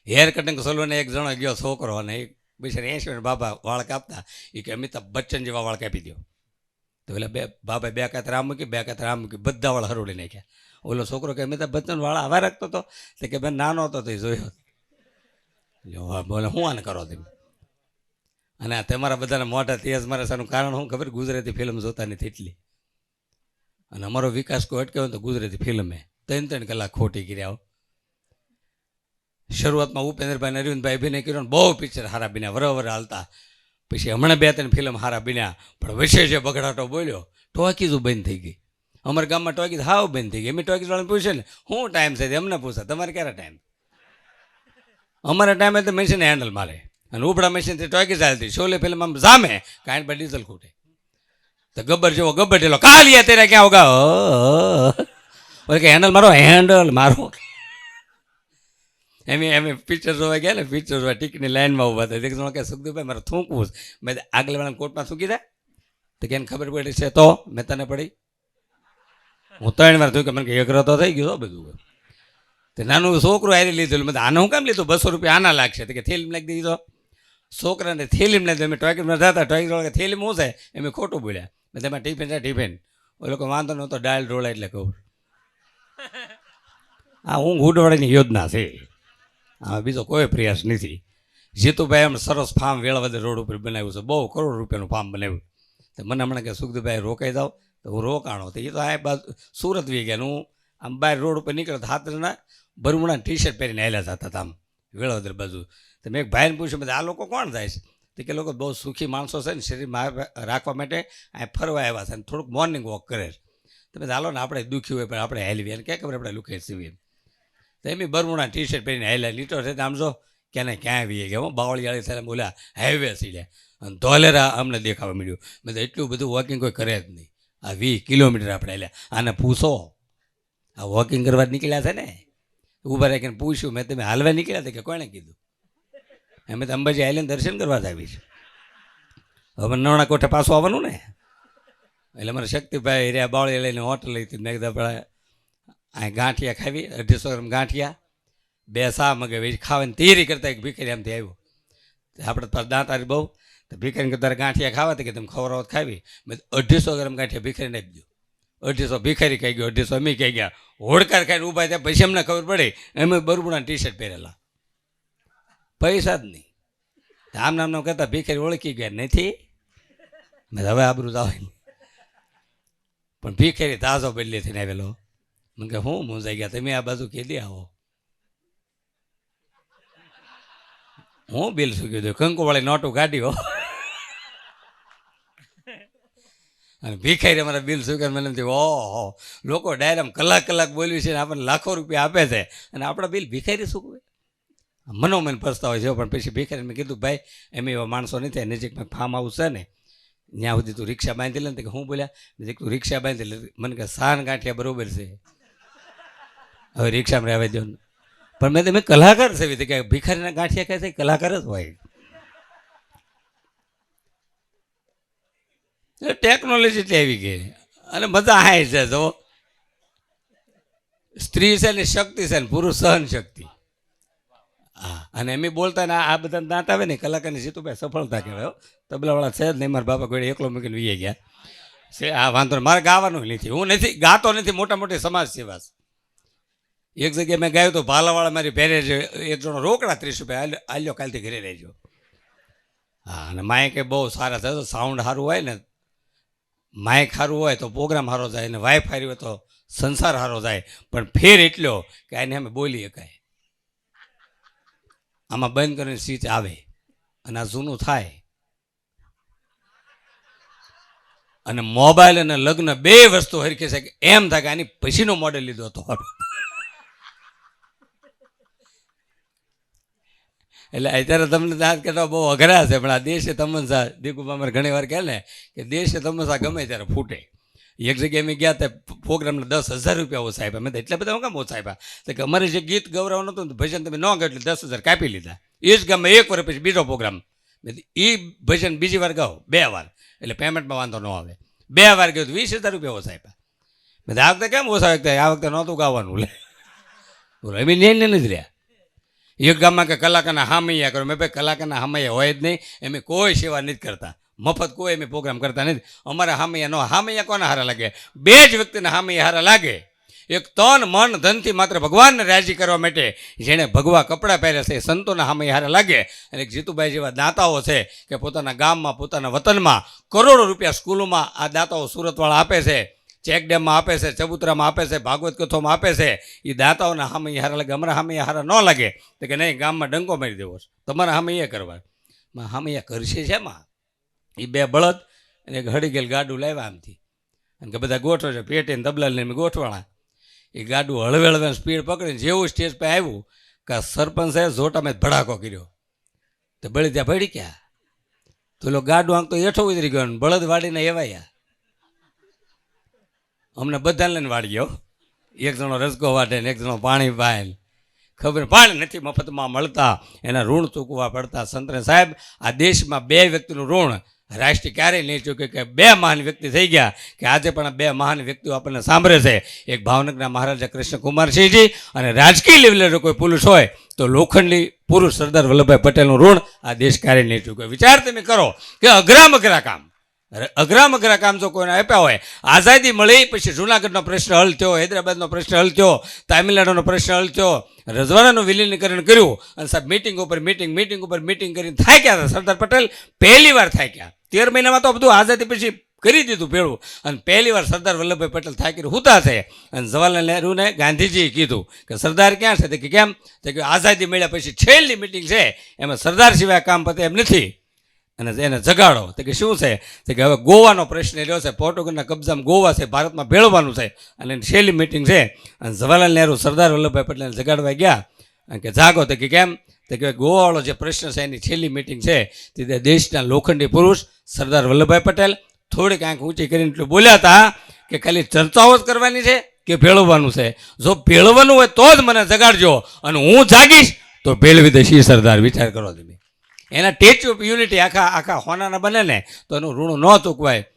Hair cutting સલૂને એક જણો ગયો છોકરો, અને એક બિચારા 80 બાબા વાળ કાપતા, એ કે અમિતાભ બચ્ચન જેવા વાળ કાપી દો. તો એટલે બાબા બે કાતર આમ મૂકી, બે કાતર આમ મૂકી, બધા વાળ હરોડી નાખ્યા. ઓલો છોકરો કે અમિતાભ બચ્ચન વાળ આવા રાખતો હતો, તો કે બેન નાનો હતો તો એ જોયો. બોલે હું આને કરો તમે? અને તમારા બધાના મોઢા તેજ મારે સાનું કારણ શું ખબર? ગુજરાતી ફિલ્મ જોતા નથી એટલી. અને અમારો વિકાસ કોઈ અટક્યો તો ગુજરાતી ફિલ્મે 3 કલાક ખોટી કર્યા. શરૂઆતમાં ઉપેન્દ્રભાઈ અરવિંદભાઈ અભિનય કર્યો ને બહુ પિક્ચર હારા બન્યા, વરવર હાલતા. પછી હમણાં 2-3 ફિલ્મ હારા બન્યા, પણ વચ્ચે જે બગડાટો બોલ્યો, ટોકીઝ બંધ થઈ ગઈ. અમારા ગામમાં ટોકીઝ હાવ બંધ થઈ ગઈ. એમ ટોકીઝ વાળાને પૂછે ને શું ટાઈમ છે, એમને પૂછે તમારે ક્યારે ટાઈમ? અમારા ટાઈમે તો મશીન હેન્ડલ મારે, અને ઉપડા મશીનથી ટોકીઝ હાલતી. શોલે ફિલ્મ આમ જામે કાંઈ પર ડીઝલ ખૂટે. તો ગબ્બર જેવો ગબ્બર ઢેલો, કાલિયા તેરા ક્યાં હોગા? ઓકે કે હેન્ડલ મારો, હેન્ડલ મારો. એમ પિક્ચર જોવા ગયા ને, પિક્ચર જોવા ટિકટની લાઈનમાં ઉભા હતા. એક જણો કે સુખદેવભાઈ મારે થૂંકવું છે. મેં આગળ વાળાના કોર્ટમાં થૂંકી દે, તો કે એને ખબર પડી છે તો મેં તને પડી. હું 3 વાર થયું કે મને એકરો તો થઈ ગયો બધું. તો નાનું છોકરું હારી લીધું. મેં આને હું કામ લીધું? 200 રૂપિયા આના લાગશે. તો કે થેલીમ લાગી દીધો. છોકરાને થેલીમ લાગી. અમે ટોકીમાં જતા, ટોકી થેલીમ હું છે એમ ખોટું બોલ્યા. મેં તમે ટિફિન છે ટિફિન. ઓલો લોકો વાંધો નહોતો, ડાળ ઢોળા એટલે કહું. આ ઊંઘ ઉડવાળીની યોજના છે, હા બીજો કોઈ પ્રયાસ નથી. જીતુભાઈ એમ સરસ ફાર્મ વેળાવદર રોડ ઉપર બનાવ્યું છે, બહુ કરોડ રૂપિયાનું ફાર્મ બનાવ્યું. તો મને હમણાં કે સુખદેવભાઈ રોકાઈ જાઓ, તો હું રોકાણો. તો એ તો આ બાજુ સુરત વી ગયા. હું આમ બહાર રોડ ઉપર નીકળતા હાથના બરમુડા ટી-શર્ટ પહેરીને આવેલા જતા હતા આમ વેળાવદર બાજુ. તો મેં એક ભાઈને પૂછ્યું, બધા આ લોકો કોણ જાય છે? તો કે લોકો બહુ સુખી માણસો છે ને, શરીરમાં રાખવા માટે આ ફરવા આવ્યા છે, ને થોડુંક મોર્નિંગ વોક કરે. તમે હાલો ને, આપણે દુઃખી હોય પણ આપણે હેલવી, અને ક્યાં ખબર આપણે લુકે સીવીએ. તો એમ બરમુડા ટી-શર્ટ પહેરીને હાલ્યા. લીટો છે આમ જો ક્યાં ક્યાં આવીએ ગયા. હું બાવળીવાળી સાથે બોલ્યા હાઈવે સીડ્યા, અને ધોલેરા અમને દેખાવા મળ્યું. મેં એટલું બધું વોકિંગ કોઈ કરે જ નહીં. આ 20 કિલોમીટર આપણે હાલ્યા. આને પૂછો, આ વોકિંગ કરવા નીકળ્યા છે ને? ઊભા રાખીને પૂછ્યું મેં, તમે હાલવા નીકળ્યા હતા કે કોણે કીધું? અમે તો અંબાજી આવીને દર્શન કરવા જ આવી છે. હવે નવણા કોઠે પાછું આવવાનું ને. એટલે મારે શક્તિભાઈ રહ્યા બાવળી લઈને હોટલ લઈ હતી. મેં કીધા આ ગાંઠિયા ખાવી, 250 ગ્રામ ગાંઠિયા, 2 સા મગાવી. ખાવાની તૈયારી કરતા એક ભીખારી આમથી આવ્યો. આપણે પાસે દાંતારી બહુ. તો ભીખારી કે તારે ગાંઠિયા ખાવા કે તમે ખવડાવો ખાવી. મેં 250 ગ્રામ ગાંઠિયા ભીખારીને આપી દો. 250 ભીખારી ખાઈ ગયો, 250 અમે ખાઈ ગયા. હોડકાર ખાઈને ઊભા થયા. પછી અમને ખબર પડી અમે બરમુડા ટી-શર્ટ પહેરેલા, પૈસા જ નહીં. આમ નામ કહેતા ભીખારી ઓળખી ગયા નથી. મેં હવે આબરૂ જ આવે. પણ ભીખારી તાજો બદલી થઈને આવેલો. મને કે હું મૂંઝાઈ ગયા, તમે આ બાજુ કીધી આવો. હું બિલ શું કીધું? કંકુવાળી નોટું કાઢ્યો, અને ભીખારી અમારા બિલ શું કરે. મને એમથી ઓહો, લોકો ડાયરેક્ટ કલાક બોલ્યું છે ને આપણને લાખો રૂપિયા આપે છે, અને આપણા બિલ ભીખારી શું કહે? મનોમન પસ્તાવો છે. પણ પછી ભીખારી મેં કીધું ભાઈ એમ એવા માણસો નથી, નજીકમાં ફાર્મ હાઉસ છે ને, ત્યાં સુધી તું રિક્ષા બાંધી લે ને. કે હું બોલ્યા? નજીક તું રિક્ષા બાંધી લે. મને કે સાન ગાંઠિયા બરોબર છે, હવે રિક્ષામાં રહેવા દો. પણ મેં તમે કલાકાર છે કે ભિખારીના ગાંઠિયા કહે છે, કલાકાર જ હોય. ટેકનોલોજી એટલી આવી ગઈ, અને મજા આવે છે. જો સ્ત્રી છે ને શક્તિ છે ને પુરુષ સહન શક્તિ. હા, અને એમ બોલતા ને આ બધા દાંત આવે ને કલાકારની જીતુભાઈ સફળતા કહેવાય. તબલાવાળા છે જ નહીં. મારા બાપા કોઈ એકલો મૂકીને વીએ ગયા છે. આ વાંધો મારે ગાવાનું નથી, હું નથી ગાતો નથી. મોટા મોટી સમાજ સેવા. એક જગ્યાએ મેં ગાયું તો ભાલાવાળા મારી પહેરે છે. એક જણો રોકડા 30 રૂપિયા આલ્યો, કાલથી ઘરે રહેજો. હા, અને માઇક બહુ સારા થાય. સાઉન્ડ સારું હોય ને, માઇક સારું હોય તો પ્રોગ્રામ સારો જાય, અને વાઇફાઈ હોય તો સંસાર સારો જાય. પણ ફેર એટલો કે આને અમે બોલી શકાય. આમાં બંધ કરીને સ્વિચ આવે અને આ જૂનું થાય. અને મોબાઈલ અને લગ્ન 2 વસ્તુ હરખી છે કે એમ થાય કે આની પછીનો મોડેલ લીધો હતો. એટલે અત્યારે તમને દાંત કહેતા બહુ અઘરા છે. પણ આ દેશે તમસા દીકુબા મારે ઘણી વાર કહે ને કે દેશે તમસા ગમે ત્યારે ફૂટે. એક જગ્યાએ અમે ગયા હતા, પ્રોગ્રામને 10,000 રૂપિયા ઓછા આપ્યા. મેં તો એટલા બધા કેમ ઓછા આપ્યા? તો કે અમારે જે ગીત ગૌરવ નહોતું ને ભજન તમે ન ગાવ એટલે 10,000 કાપી લીધા. એ જ ગામમાં 1 વર્ષ પછી બીજો પ્રોગ્રામ, એ ભજન બીજી વાર ગાઓ 2 વાર એટલે પેમેન્ટમાં વાંધો ન આવે. 2 વાર ગયો તો 20,000 રૂપિયા ઓછા આપ્યા. મેં આ વખતે કેમ ઓછા? આ વખતે નહોતું ગાવાનું. લે બોલો, એમ ને નથી રહ્યા. એક ગામમાં કે કલાકારના હામૈયા કરો. મેં ભાઈ કલાકારના હામૈયા હોય જ નહીં, એમ કોઈ સેવા નથી કરતા, મફત કોઈ એમ પ્રોગ્રામ કરતા નથી. અમારા હામૈયા નો હામૈયા કોના હારા લાગે? બે જ વ્યક્તિના હામૈયા હારા લાગે. એક તન મન ધનથી માત્ર ભગવાનને રાજી કરવા માટે જેણે ભગવા કપડાં પહેર્યા છે સંતોના હામૈયા હારા લાગે. અને એક જીતુભાઈ જેવા દાતાઓ છે કે પોતાના ગામમાં પોતાના વતનમાં કરોડો રૂપિયા સ્કૂલોમાં આ દાતાઓ સુરતવાળા આપે છે, ચેક ડેમમાં આપે છે, ચબુતરામાં આપે છે, ભાગવત કથોમાં આપે છે. એ દાતાઓના હામૈયા હારા લાગે, અમારા હામૈયા હારા ન લાગે. તો કે નહીં, ગામમાં ડંકો મારી દેવો છે, તમારા હામૈયા કરવા. હામૈયા કરશે છે એમાં એ બે બળદ અને એક હળી ગયેલ ગાડું લાવ્યા આમથી, અને કે બધા ગોઠવો છે, પેટીને તબલાને એમ ગોઠવાણા. એ ગાડું હળવે હળવે સ્પીડ પકડીને જેવું સ્ટેજ પર આવ્યું કે સરપંચે જોટામાં ભડાકો કર્યો, તો બળી ત્યાં ભળી ગયા. તો એલો ગાડું આમ તો હેઠો ઉતરી ગયો, બળદ વાડીને એવાયા. અમને બધાને લઈને વાળી ગયો, એક જણો રસકો વાટે ને એક જણો પાણી પાય. ખબર પાણી નથી મફતમાં મળતા, એના ઋણ ચૂકવવા પડતા. સંતરે સાહેબ, આ દેશમાં બે વ્યક્તિનું ઋણ રાષ્ટ્ર ક્યારેય નહીં ચૂકે. કે બે મહાન વ્યક્તિ થઈ ગયા કે આજે પણ બે મહાન વ્યક્તિઓ આપણને સાંભળે છે. એક ભાવનગરના મહારાજા કૃષ્ણકુમારસિંહજી, અને રાજકીય લેવલે જો કોઈ પુરુષ હોય તો લોખંડી પુરુષ સરદાર વલ્લભભાઈ પટેલનું ઋણ આ દેશ ક્યારેય નહીં ચૂકે. વિચાર તમે કરો કે અઘરામ અઘરા કામ જો કોઈને આપ્યા હોય. આઝાદી મળી પછી જૂનાગઢનો પ્રશ્ન હલ થયો, હૈદરાબાદનો પ્રશ્ન હલ થયો, તામિલનાડુનો પ્રશ્ન હલ થયો, રજવાડાનું વિલીનીકરણ કર્યું, અને સાહેબ મીટિંગ ઉપર મીટિંગ કરીને થાક્યા હતા. સરદાર પટેલ પહેલી વાર થાક્યા. 13 મહિનામાં તો બધું આઝાદી પછી કરી દીધું ભેળું, અને પહેલી વાર સરદાર વલ્લભભાઈ પટેલ થાકીને હુતા છે. અને જવાહરલાલ નહેરુને ગાંધીજીએ કીધું કે સરદાર ક્યાં છે? કે કેમ? તો કે આઝાદી મળ્યા પછી છેલ્લી મિટિંગ છે, એમાં સરદાર સિવાય કામ પતે એમ નથી, અને એને જગાડો. તો કે શું છે? તો કે હવે ગોવાનો પ્રશ્ન રહ્યો છે, પોર્ટુગલના કબજામાં ગોવા છે, ભારતમાં ભેળવાનું છે, અને એની છેલ્લી મિટિંગ છે. અને જવાહરલાલ નહેરુ સરદાર વલ્લભભાઈ પટેલને જગાડવા ગયા, અને કે જાગો. તો કે કેમ? તો કે ગોવાવાળો જે પ્રશ્ન છે એની છેલ્લી મિટિંગ છે, તે દેશના લોખંડી પુરુષ સરદાર વલ્લભભાઈ પટેલ થોડીક આંખ ઊંચી કરીને એટલું બોલ્યા હતા કે ખાલી ચર્ચાઓ જ કરવાની છે કે ભેળવવાનું છે? જો ભેળવવાનું હોય તો જ મને જગાડજો, અને હું જાગીશ તો ભેળવી દઈશ. સરદાર, વિચાર કરો તમે. એના સ્ટેચ્યુ ઓફ યુનિટી આખા હોનાના બને ને તો એનું ઋણ ન ચૂકવાય.